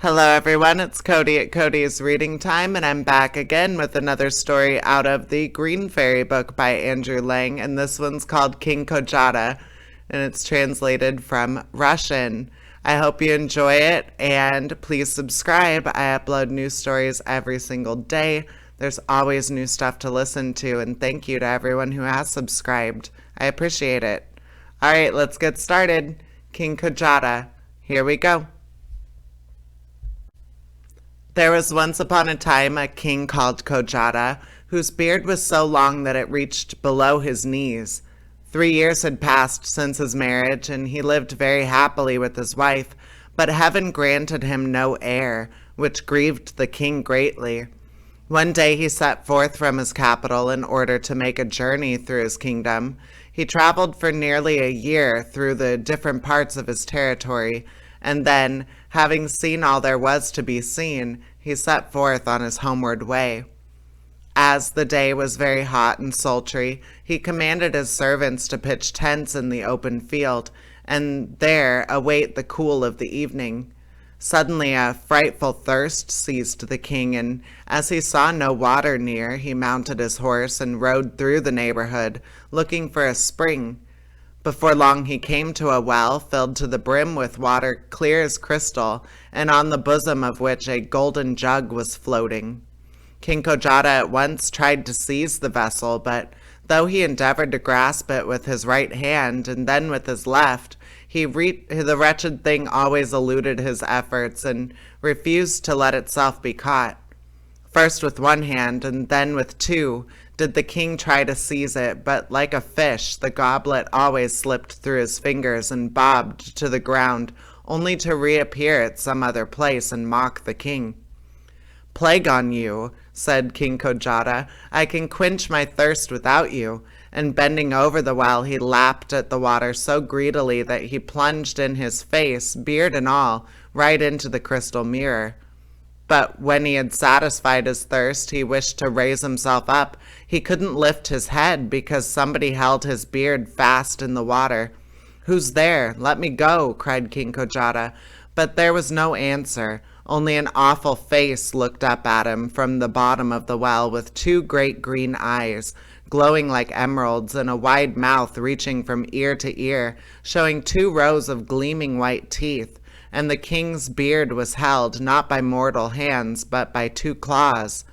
Hello everyone, it's Cody at Cody's Reading Time, and I'm back again with another story out of the Green Fairy book by Andrew Lang, and this one's called King Kojata, and it's translated from Russian. I hope you enjoy it, and please subscribe. I upload new stories every single day. There's always new stuff to listen to, and thank you to everyone who has subscribed. I appreciate it. Alright, let's get started. King Kojata. Here we go. There was once upon a time a king called Kojata, whose beard was so long that it reached below his knees. 3 years had passed since his marriage, and he lived very happily with his wife, but heaven granted him no heir, which grieved the king greatly. One day he set forth from his capital in order to make a journey through his kingdom. He traveled for nearly a year through the different parts of his territory, and then, having seen all there was to be seen, he set forth on his homeward way. As the day was very hot and sultry, he commanded his servants to pitch tents in the open field, and there await the cool of the evening. Suddenly a frightful thirst seized the king, and as he saw no water near, he mounted his horse and rode through the neighborhood, looking for a spring. Before long he came to a well filled to the brim with water clear as crystal, and on the bosom of which a golden jug was floating. King Kojata at once tried to seize the vessel, but though he endeavored to grasp it with his right hand and then with his left, the wretched thing always eluded his efforts and refused to let itself be caught. First with one hand and then with two did the king try to seize it, but like a fish, the goblet always slipped through his fingers and bobbed to the ground, only to reappear at some other place and mock the king. "Plague on you," said King Kojata, "I can quench my thirst without you." And bending over the well, he lapped at the water so greedily that he plunged in his face, beard and all, right into the crystal mirror. But when he had satisfied his thirst, he wished to raise himself up. He couldn't lift his head because somebody held his beard fast in the water. "Who's there? Let me go," cried King Kojata. But there was no answer. Only an awful face looked up at him from the bottom of the well with two great green eyes, glowing like emeralds, and a wide mouth reaching from ear to ear, showing 2 rows of gleaming white teeth. And the king's beard was held not by mortal hands, but by 2 claws.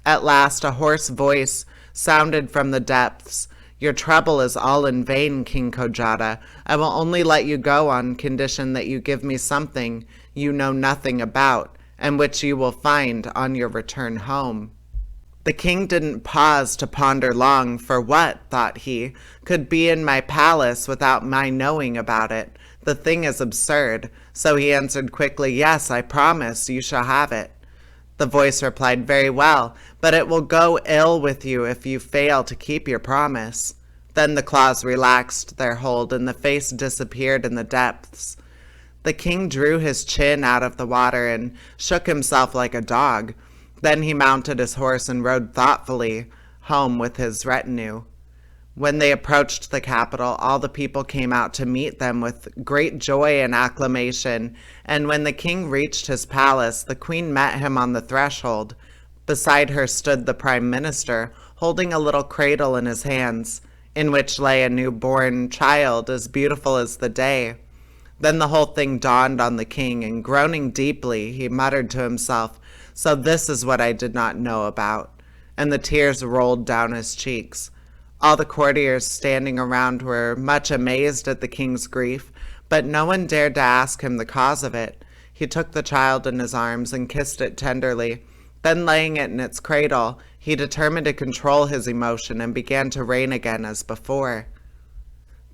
At last a hoarse voice sounded from the depths. "Your trouble is all in vain, King Kojata. I will only let you go on condition that you give me something you know nothing about, and which you will find on your return home." The king didn't pause to ponder long, for what, thought he, could be in my palace without my knowing about it? The thing is absurd. So he answered quickly, "Yes, I promise you shall have it." The voice replied, "Very well, but it will go ill with you if you fail to keep your promise." Then the claws relaxed their hold, and the face disappeared in the depths. The king drew his chin out of the water and shook himself like a dog. Then he mounted his horse and rode thoughtfully home with his retinue. When they approached the capital, all the people came out to meet them with great joy and acclamation, and when the king reached his palace, the queen met him on the threshold. Beside her stood the prime minister, holding a little cradle in his hands, in which lay a newborn child as beautiful as the day. Then the whole thing dawned on the king, and groaning deeply, he muttered to himself, "So this is what I did not know about," and the tears rolled down his cheeks. All the courtiers standing around were much amazed at the king's grief, but no one dared to ask him the cause of it. He took the child in his arms and kissed it tenderly. Then laying it in its cradle, he determined to control his emotion and began to reign again as before.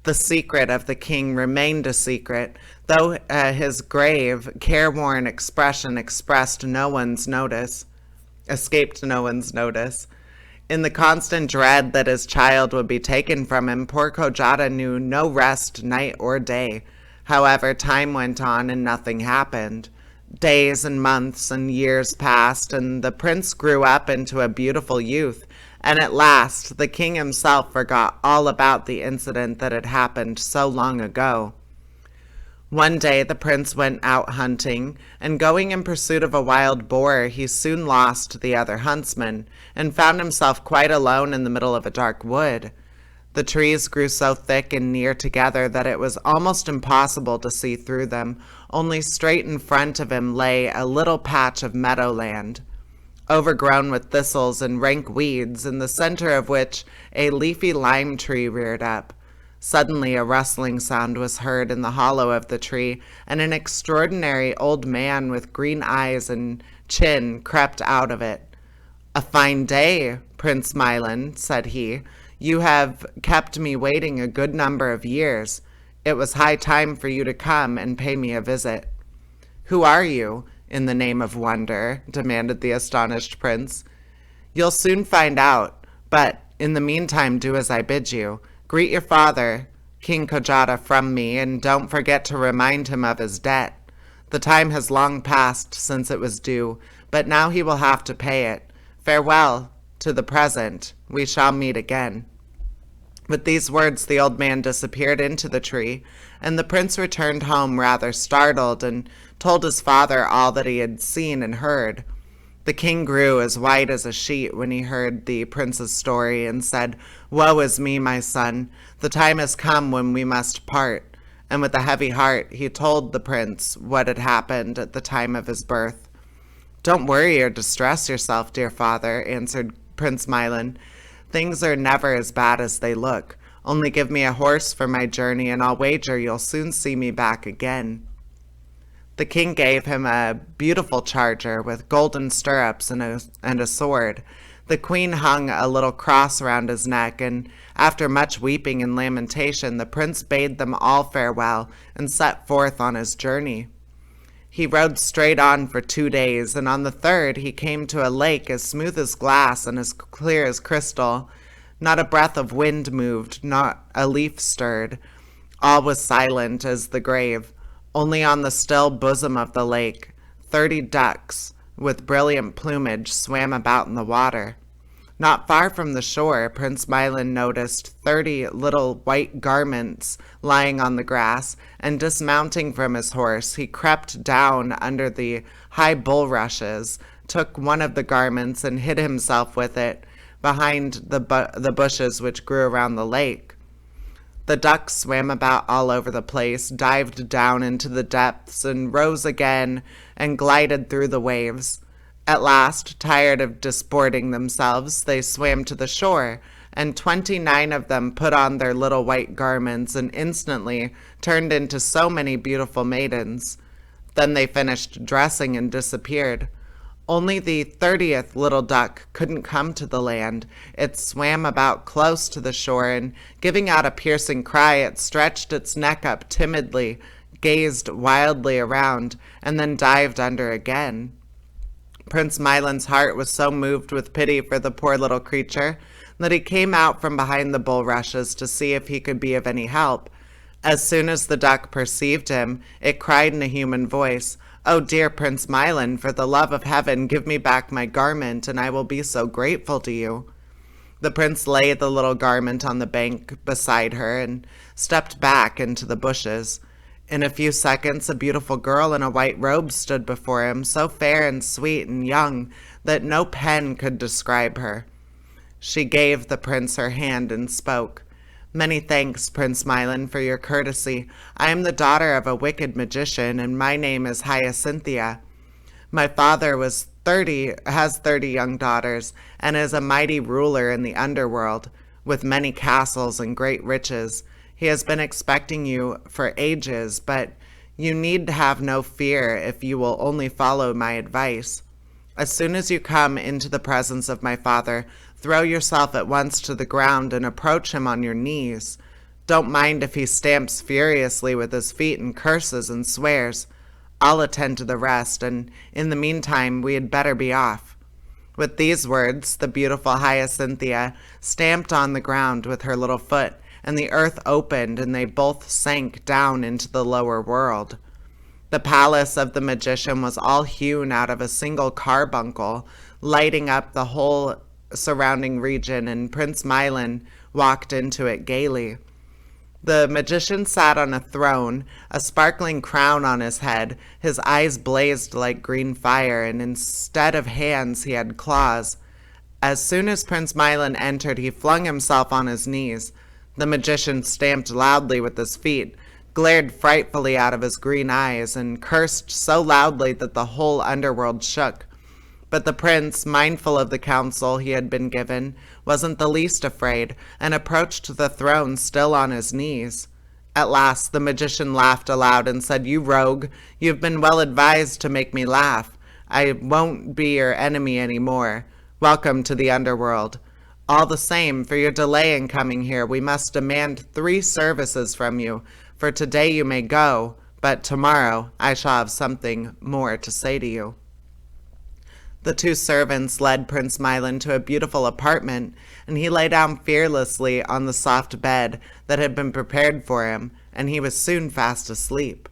The secret of the king remained a secret, though his grave, careworn expression escaped no one's notice. In the constant dread that his child would be taken from him, poor Kojata knew no rest night or day. However, time went on and nothing happened. Days and months and years passed, and the prince grew up into a beautiful youth, and at last the king himself forgot all about the incident that had happened so long ago. One day the prince went out hunting, and going in pursuit of a wild boar, he soon lost the other huntsman, and found himself quite alone in the middle of a dark wood. The trees grew so thick and near together that it was almost impossible to see through them. Only straight in front of him lay a little patch of meadowland, overgrown with thistles and rank weeds, in the center of which a leafy lime tree reared up. Suddenly a rustling sound was heard in the hollow of the tree, and an extraordinary old man with green eyes and chin crept out of it. "A fine day, Prince Milan," said he. "You have kept me waiting a good number of years. It was high time for you to come and pay me a visit." "Who are you, in the name of wonder?" demanded the astonished prince. "You'll soon find out, but in the meantime do as I bid you. Greet your father, King Kojata, from me, and don't forget to remind him of his debt. The time has long passed since it was due, but now he will have to pay it. Farewell to the present. We shall meet again." With these words the old man disappeared into the tree, and the prince returned home rather startled and told his father all that he had seen and heard. The king grew as white as a sheet when he heard the prince's story, and said, "Woe is me, my son. The time has come when we must part." And with a heavy heart he told the prince what had happened at the time of his birth. "Don't worry or distress yourself, dear father," answered Prince Milan. "Things are never as bad as they look. Only give me a horse for my journey, and I'll wager you'll soon see me back again." The king gave him a beautiful charger with golden stirrups and a sword. The queen hung a little cross around his neck, and after much weeping and lamentation, the prince bade them all farewell and set forth on his journey. He rode straight on for 2 days, and on the third he came to a lake as smooth as glass and as clear as crystal. Not a breath of wind moved, not a leaf stirred. All was silent as the grave. Only on the still bosom of the lake 30 ducks with brilliant plumage swam about in the water. Not far from the shore, Prince Milan noticed 30 little white garments lying on the grass, and dismounting from his horse, he crept down under the high bulrushes, took one of the garments, and hid himself with it behind the bushes which grew around the lake. The ducks swam about all over the place, dived down into the depths, and rose again and glided through the waves. At last, tired of disporting themselves, they swam to the shore, and 29 of them put on their little white garments and instantly turned into so many beautiful maidens. Then they finished dressing and disappeared. Only the 30th little duck couldn't come to the land. It swam about close to the shore, and giving out a piercing cry, it stretched its neck up timidly, gazed wildly around, and then dived under again. Prince Milan's heart was so moved with pity for the poor little creature that he came out from behind the bulrushes to see if he could be of any help. As soon as the duck perceived him, it cried in a human voice, "Oh, dear Prince Milan, for the love of heaven, give me back my garment, and I will be so grateful to you." The prince laid the little garment on the bank beside her and stepped back into the bushes. In a few seconds, a beautiful girl in a white robe stood before him, so fair and sweet and young that no pen could describe her. She gave the prince her hand and spoke. "Many thanks, Prince Milan, for your courtesy. I am the daughter of a wicked magician, and my name is Hyacinthia. My father has 30 young daughters, and is a mighty ruler in the underworld, with many castles and great riches. He has been expecting you for ages, but you need have no fear if you will only follow my advice. As soon as you come into the presence of my father, throw yourself at once to the ground and approach him on your knees. Don't mind if he stamps furiously with his feet and curses and swears. I'll attend to the rest, and in the meantime we had better be off." With these words, the beautiful Hyacinthia stamped on the ground with her little foot, and the earth opened, and they both sank down into the lower world. The palace of the magician was all hewn out of a single carbuncle, lighting up the whole surrounding region, and Prince Milan walked into it gaily. The magician sat on a throne, a sparkling crown on his head. His eyes blazed like green fire, and instead of hands, he had claws. As soon as Prince Milan entered, he flung himself on his knees. The magician stamped loudly with his feet, glared frightfully out of his green eyes, and cursed so loudly that the whole underworld shook. But the prince, mindful of the counsel he had been given, wasn't the least afraid, and approached the throne still on his knees. At last the magician laughed aloud and said, "You rogue, you've been well advised to make me laugh. I won't be your enemy any more. Welcome to the underworld. All the same, for your delay in coming here, we must demand 3 services from you. For today you may go, but tomorrow I shall have something more to say to you." The 2 servants led Prince Milan to a beautiful apartment, and he lay down fearlessly on the soft bed that had been prepared for him, and he was soon fast asleep.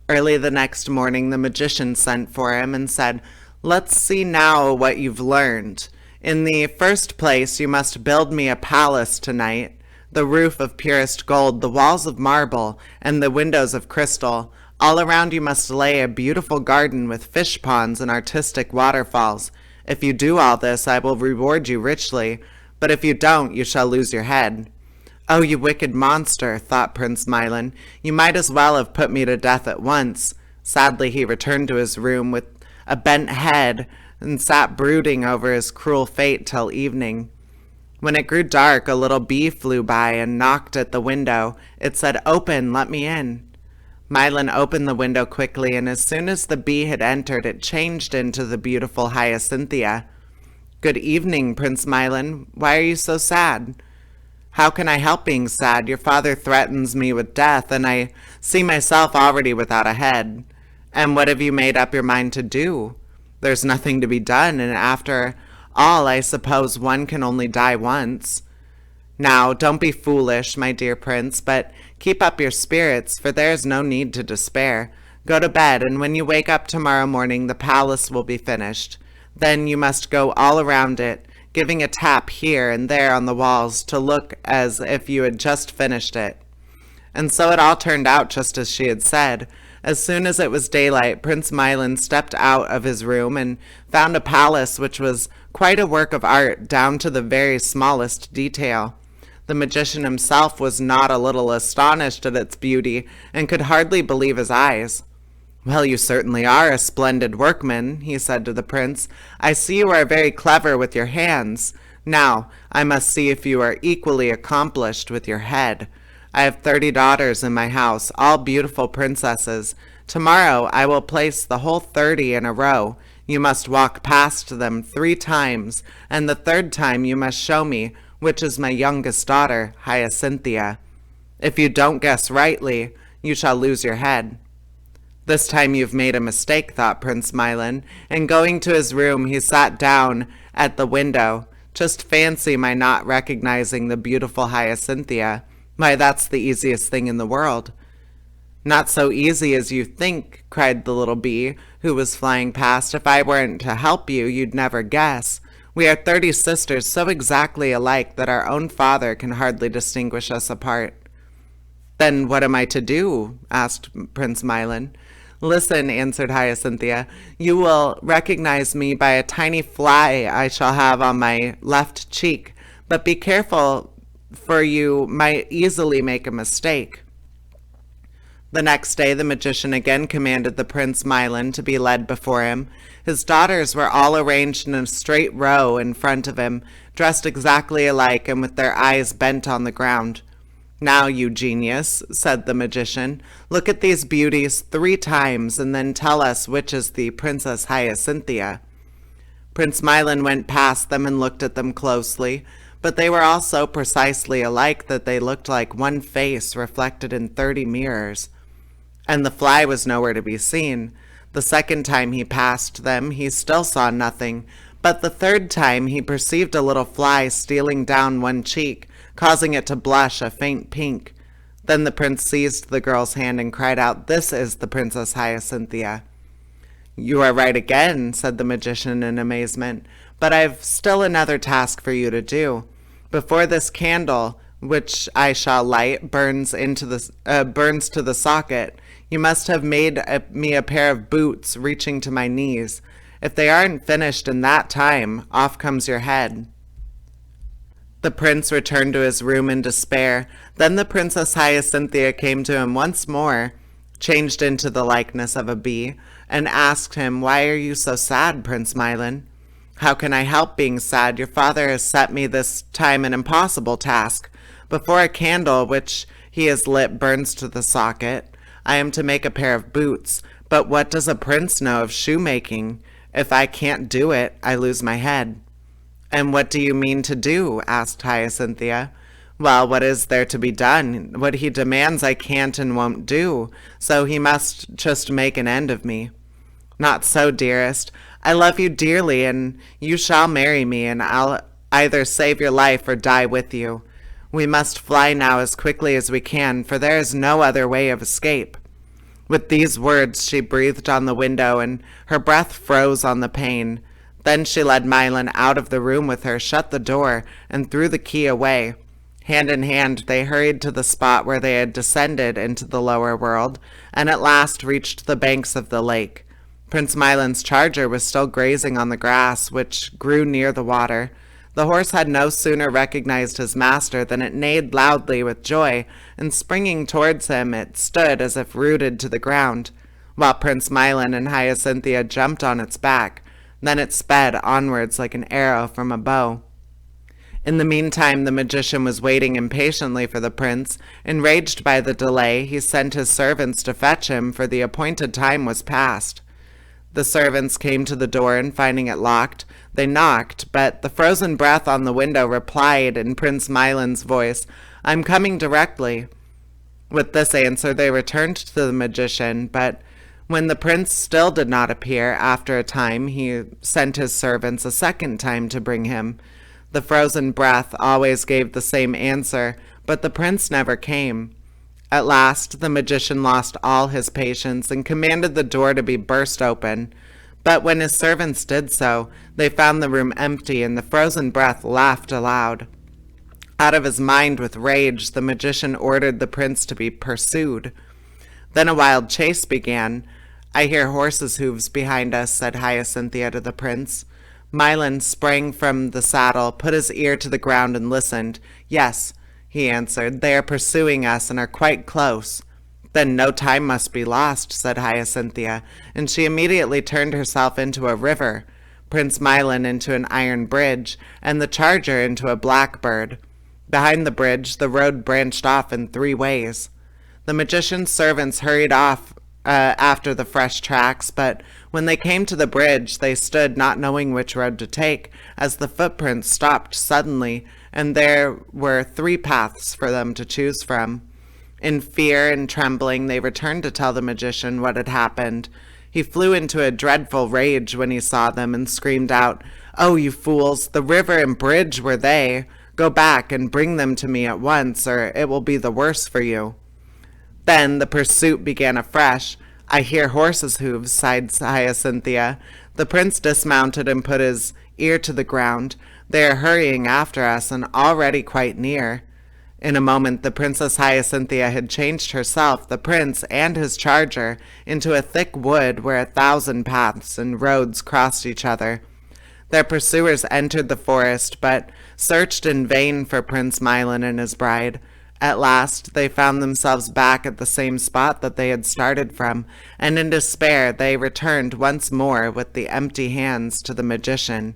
Early the next morning the magician sent for him and said, "Let's see now what you've learned. In the first place, you must build me a palace tonight, the roof of purest gold, the walls of marble, and the windows of crystal. All around you must lay a beautiful garden with fish ponds and artistic waterfalls. If you do all this, I will reward you richly, but if you don't, you shall lose your head." "Oh, you wicked monster," thought Prince Milan, "you might as well have put me to death at once." Sadly, he returned to his room with a bent head and sat brooding over his cruel fate till evening. When it grew dark, a little bee flew by and knocked at the window. It said, "Open, let me in." Milan opened the window quickly, and as soon as the bee had entered, it changed into the beautiful Hyacinthia. "Good evening, Prince Milan. Why are you so sad?" "How can I help being sad? Your father threatens me with death, and I see myself already without a head." "And what have you made up your mind to do?" "There's nothing to be done, and after all, I suppose one can only die once." "Now, don't be foolish, my dear prince, but keep up your spirits, for there is no need to despair. Go to bed, and when you wake up tomorrow morning, the palace will be finished. Then you must go all around it, giving a tap here and there on the walls to look as if you had just finished it." And so it all turned out just as she had said. As soon as it was daylight, Prince Milan stepped out of his room and found a palace which was quite a work of art down to the very smallest detail. The magician himself was not a little astonished at its beauty and could hardly believe his eyes. "Well, you certainly are a splendid workman," he said to the prince. "I see you are very clever with your hands. Now, I must see if you are equally accomplished with your head. I have 30 daughters in my house, all beautiful princesses. Tomorrow I will place the whole 30 in a row. You must walk past them 3 times, and the 3rd time you must show me which is my youngest daughter, Hyacinthia. If you don't guess rightly, you shall lose your head." "This time you've made a mistake," thought Prince Milan, and going to his room he sat down at the window. "Just fancy my not recognizing the beautiful Hyacinthia. Why, that's the easiest thing in the world." "Not so easy as you think," cried the little bee, who was flying past. "If I weren't to help you, you'd never guess. We are 30 sisters so exactly alike that our own father can hardly distinguish us apart." "Then what am I to do?" asked Prince Milan. "Listen," answered Hyacinthia. "You will recognize me by a tiny fly I shall have on my left cheek, but be careful, for you might easily make a mistake." The next day the magician again commanded the Prince Milan to be led before him. His daughters were all arranged in a straight row in front of him, dressed exactly alike and with their eyes bent on the ground. "Now, you genius," said the magician, "look at these beauties 3 times and then tell us which is the Princess Hyacinthia." Prince Milan went past them and looked at them closely, but they were all so precisely alike that they looked like one face reflected in 30 mirrors. And the fly was nowhere to be seen. The 2nd time he passed them, he still saw nothing, but the 3rd time he perceived a little fly stealing down one cheek, causing it to blush a faint pink. Then the prince seized the girl's hand and cried out, "This is the Princess Hyacinthia." "You are right again," said the magician in amazement, "but I've still another task for you to do. Before this candle, which I shall light, burns to the socket. You must have made me a pair of boots reaching to my knees. If they aren't finished in that time, off comes your head." The prince returned to his room in despair. Then the Princess Hyacinthia came to him once more, changed into the likeness of a bee, and asked him, "Why are you so sad, Prince Milan?" "How can I help being sad? Your father has set me this time an impossible task. Before a candle which he has lit burns to the socket, I am to make a pair of boots. But what does a prince know of shoemaking? If I can't do it, I lose my head." "And what do you mean to do?" asked Hyacinthia. "Well, what is there to be done? What he demands I can't and won't do, so he must just make an end of me." "Not so, dearest. I love you dearly, and you shall marry me, and I'll either save your life or die with you. We must fly now as quickly as we can, for there is no other way of escape." With these words she breathed on the window, and her breath froze on the pane. Then she led Milan out of the room with her, shut the door, and threw the key away. Hand in hand they hurried to the spot where they had descended into the lower world, and at last reached the banks of the lake. Prince Milan's charger was still grazing on the grass, which grew near the water. The horse had no sooner recognized his master than it neighed loudly with joy, and springing towards him it stood as if rooted to the ground, while Prince Milan and Hyacinthia jumped on its back. Then it sped onwards like an arrow from a bow. In the meantime the magician was waiting impatiently for the prince. Enraged by the delay, he sent his servants to fetch him, for the appointed time was past. The servants came to the door, and finding it locked, they knocked, but the frozen breath on the window replied in Prince Milan's voice, "I'm coming directly." With this answer they returned to the magician, but when the prince still did not appear, after a time he sent his servants a second time to bring him. The frozen breath always gave the same answer, but the prince never came. At last the magician lost all his patience and commanded the door to be burst open. But when his servants did so, they found the room empty, and the frozen breath laughed aloud. Out of his mind with rage, the magician ordered the prince to be pursued. Then a wild chase began. "I hear horses' hooves behind us," said Hyacinthia to the prince. Milan sprang from the saddle, put his ear to the ground, and listened. "Yes," he answered, "they are pursuing us and are quite close." "Then no time must be lost," said Hyacinthia, and she immediately turned herself into a river, Prince Milan into an iron bridge, and the charger into a blackbird. Behind the bridge the road branched off in 3 ways. The magician's servants hurried off after the fresh tracks, but when they came to the bridge they stood not knowing which road to take, as the footprints stopped suddenly, and there were 3 paths for them to choose from. In fear and trembling they returned to tell the magician what had happened. He flew into a dreadful rage when he saw them, and screamed out, "Oh, you fools, the river and bridge were they! Go back and bring them to me at once, or it will be the worse for you." Then the pursuit began afresh. "I hear horses' hooves," sighed Hyacinthia. The prince dismounted and put his ear to the ground. "They are hurrying after us, and already quite near." In a moment the Princess Hyacinthia had changed herself, the prince, and his charger into a thick wood where 1,000 paths and roads crossed each other. Their pursuers entered the forest, but searched in vain for Prince Milan and his bride. At last they found themselves back at the same spot that they had started from, and in despair they returned once more with the empty hands to the magician.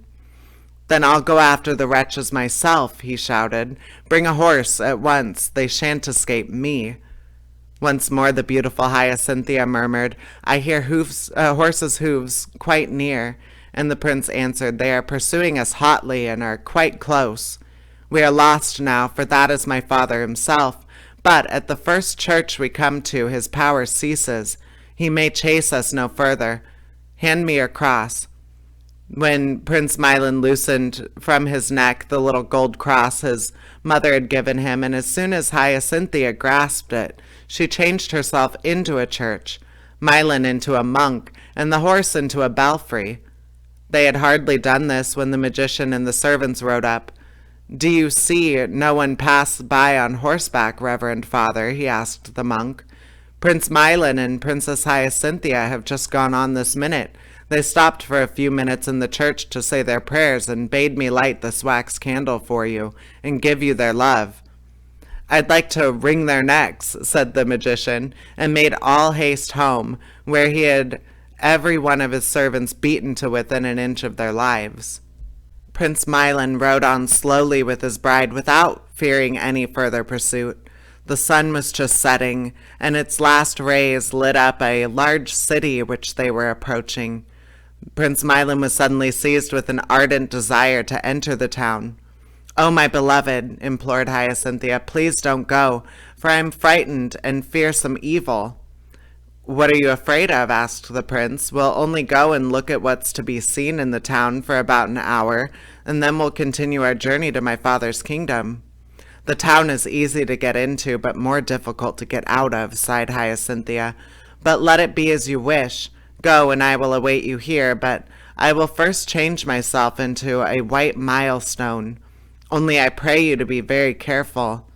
"Then I'll go after the wretches myself," he shouted. "Bring a horse at once. They shan't escape me." Once more the beautiful Hyacinthia murmured, "I hear horses' hooves quite near." And the prince answered, "They are pursuing us hotly and are quite close. We are lost now, for that is my father himself. But at the first church we come to, his power ceases. He may chase us no further. Hand me your cross." When Prince Milan loosened from his neck the little gold cross his mother had given him, and as soon as Hyacinthia grasped it, she changed herself into a church, Milan into a monk, and the horse into a belfry. They had hardly done this when the magician and the servants rode up. "Do you see no one pass by on horseback, Reverend Father?" he asked the monk. "Prince Milan and Princess Hyacinthia have just gone on this minute. They stopped for a few minutes in the church to say their prayers and bade me light this wax candle for you and give you their love." "I'd like to wring their necks," said the magician, and made all haste home, where he had every one of his servants beaten to within an inch of their lives. Prince Milan rode on slowly with his bride without fearing any further pursuit. The sun was just setting, and its last rays lit up a large city which they were approaching. Prince Milan was suddenly seized with an ardent desire to enter the town. "Oh, my beloved," implored Hyacinthia, "please don't go, for I am frightened and fear some evil." "What are you afraid of?" asked the prince. "We'll only go and look at what's to be seen in the town for about an hour, and then we'll continue our journey to my father's kingdom." "The town is easy to get into, but more difficult to get out of," sighed Hyacinthia. "But let it be as you wish. Go, and I will await you here, but I will first change myself into a white milestone. Only I pray you to be very careful.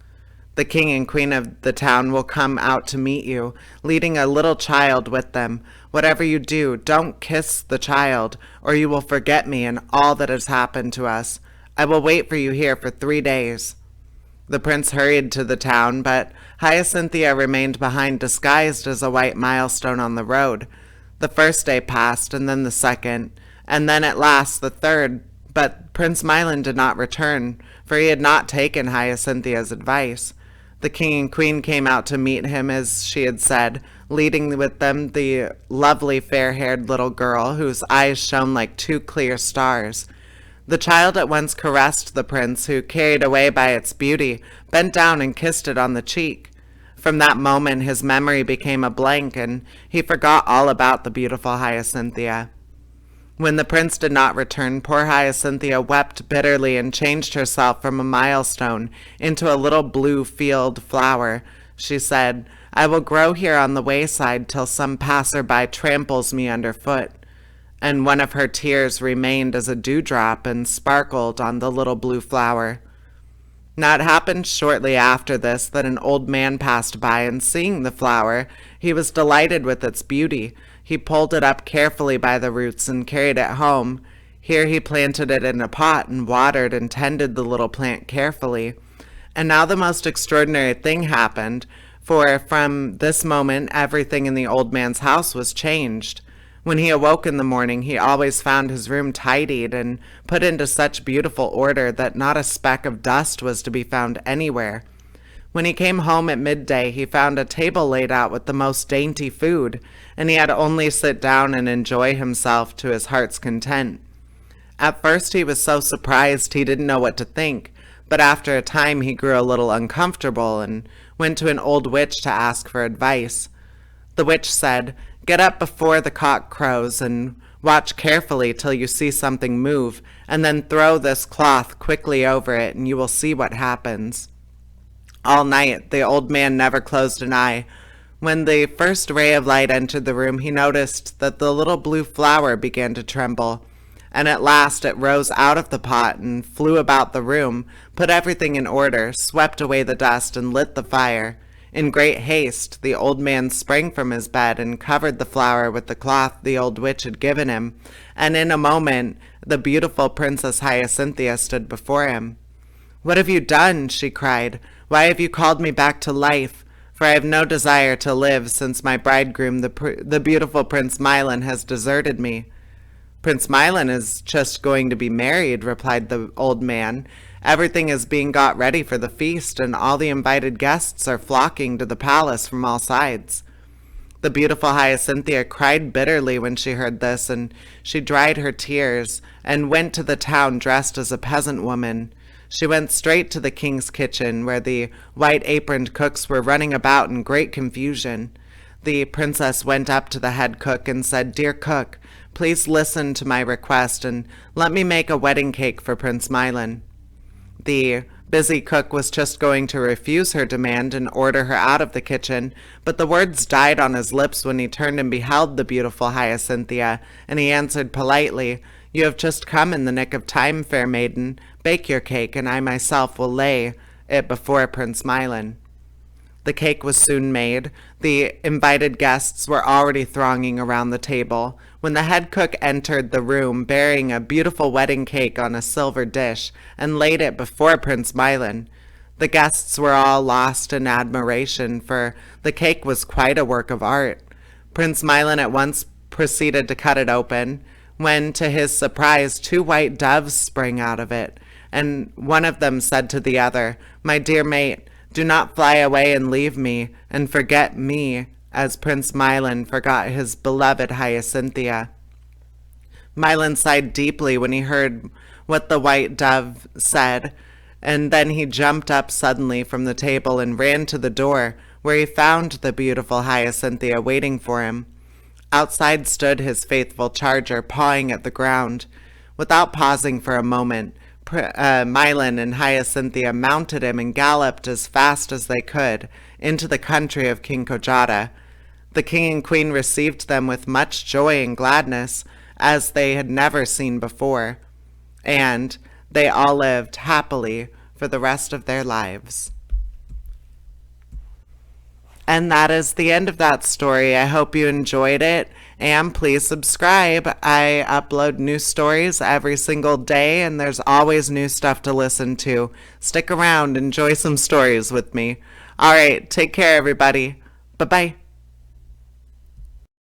The king and queen of the town will come out to meet you, leading a little child with them. Whatever you do, don't kiss the child, or you will forget me and all that has happened to us. I will wait for you here for 3 days." The prince hurried to the town, but Hyacinthia remained behind, disguised as a white milestone on the road. The first day passed, and then the second, and then at last the third, but Prince Milan did not return, for he had not taken Hyacinthea's advice. The king and queen came out to meet him as she had said, leading with them the lovely fair-haired little girl whose eyes shone like 2 clear stars. The child at once caressed the prince, who, carried away by its beauty, bent down and kissed it on the cheek. From that moment his memory became a blank, and he forgot all about the beautiful Hyacinthia. When the prince did not return, poor Hyacinthia wept bitterly and changed herself from a milestone into a little blue field flower. She said, "I will grow here on the wayside till some passer-by tramples me underfoot." And one of her tears remained as a dewdrop and sparkled on the little blue flower. Now it happened shortly after this that an old man passed by, and seeing the flower, he was delighted with its beauty. He pulled it up carefully by the roots and carried it home. Here he planted it in a pot and watered and tended the little plant carefully. And now the most extraordinary thing happened, for from this moment everything in the old man's house was changed. When he awoke in the morning, he always found his room tidied and put into such beautiful order that not a speck of dust was to be found anywhere. When he came home at midday, he found a table laid out with the most dainty food, and he had only sit down and enjoy himself to his heart's content. At first he was so surprised he didn't know what to think, but after a time he grew a little uncomfortable and went to an old witch to ask for advice. The witch said, "Get up before the cock crows and watch carefully till you see something move, and then throw this cloth quickly over it, and you will see what happens." All night the old man never closed an eye. When the first ray of light entered the room, he noticed that the little blue flower began to tremble, and at last it rose out of the pot and flew about the room, put everything in order, swept away the dust, and lit the fire. In great haste, the old man sprang from his bed and covered the flower with the cloth the old witch had given him, and in a moment the beautiful Princess Hyacinthia stood before him. "What have you done?" she cried. "Why have you called me back to life? For I have no desire to live, since my bridegroom, the beautiful Prince Milan, has deserted me." "Prince Milan is just going to be married," replied the old man. "Everything is being got ready for the feast, and all the invited guests are flocking to the palace from all sides." The beautiful Hyacinthia cried bitterly when she heard this, and she dried her tears and went to the town dressed as a peasant woman. She went straight to the king's kitchen, where the white-aproned cooks were running about in great confusion. The princess went up to the head cook and said, "Dear cook, please listen to my request and let me make a wedding cake for Prince Milan." The busy cook was just going to refuse her demand and order her out of the kitchen, but the words died on his lips when he turned and beheld the beautiful Hyacinthia, and he answered politely, You have just come in the nick of time, fair maiden. Bake your cake, and I myself will lay it before Prince Milan." The cake was soon made. The invited guests were already thronging around the table when the head cook entered the room bearing a beautiful wedding cake on a silver dish and laid it before Prince Milan. The guests were all lost in admiration, for the cake was quite a work of art. Prince Milan at once proceeded to cut it open, when, to his surprise, 2 white doves sprang out of it, and one of them said to the other, "My dear mate, do not fly away and leave me, and forget me, as Prince Milan forgot his beloved Hyacinthia." Milan sighed deeply when he heard what the white dove said, and then he jumped up suddenly from the table and ran to the door, where he found the beautiful Hyacinthia waiting for him. Outside stood his faithful charger, pawing at the ground. Without pausing for a moment, Milan and Hyacinthia mounted him and galloped as fast as they could into the country of King Kojata. The king and queen received them with much joy and gladness, as they had never seen before, and they all lived happily for the rest of their lives. And that is the end of that story. I hope you enjoyed it, and please subscribe. I upload new stories every single day, and there's always new stuff to listen to. Stick around, enjoy some stories with me. All right, take care, everybody. Bye-bye.